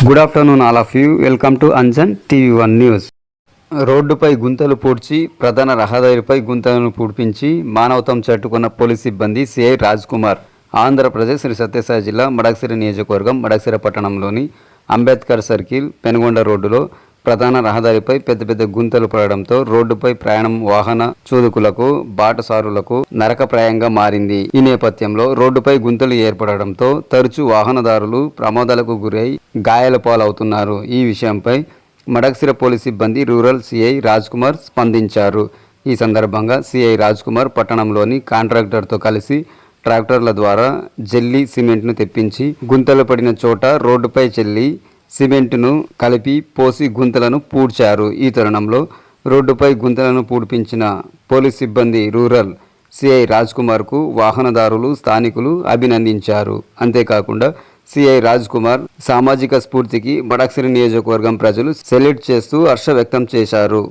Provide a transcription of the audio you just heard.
Good afternoon all of you. Welcome to Anjan TV 1 news. రోడ్డుపై గుంతలు పూడ్చి ప్రధాన రహదారిపై గుంతలను పూడ్పించి మానవత్వం చాటుకున్న పోలీస్ సిబ్బంది సిఐ రాజ్ కుమార్. ఆంధ్రప్రదేశ్ శ్రీ సత్యసాయి జిల్లా మడకశిర నియోజకవర్గం మడకశిర పట్టణంలోని అంబేద్కర్ సర్కిల్ పెనుగొండ రోడ్డులో ప్రధాన రహదారిపై పెద్ద పెద్ద గుంతలు పడడంతో రోడ్డుపై ప్రయాణం వాహన చోదకులకు బాటసారులకు నరకప్రాయంగా మారింది. ఈ నేపథ్యంలో రోడ్డుపై గుంతలు ఏర్పడడంతో తరచూ వాహనదారులు ప్రమాదాలకు గురై గాయాల పాలవుతున్నారు. ఈ విషయంపై మడకశిర పోలీస్ సిబ్బంది రూరల్ సిఐ రాజ్ కుమార్ స్పందించారు. ఈ సందర్భంగా సిఐ రాజ్ కుమార్ పట్టణంలోని కాంట్రాక్టర్తో కలిసి ట్రాక్టర్ల ద్వారా జల్లీ సిమెంట్ను తెప్పించి గుంతలు పడిన చోట రోడ్డుపై చెల్లి సిమెంటును కలిపి పోసి గుంతలను పూడ్చారు. ఈ తరుణంలో రోడ్డుపై గుంతలను పూడ్పించిన పోలీస్ సిబ్బంది రూరల్ సిఐ రాజ్ కుమార్కు వాహనదారులు స్థానికులు అభినందించారు. అంతేకాకుండా సిఐ రాజ్ కుమార్ సామాజిక స్ఫూర్తికి మడకశిర నియోజకవర్గం ప్రజలు సెల్యూట్ చేస్తూ హర్ష వ్యక్తం చేశారు.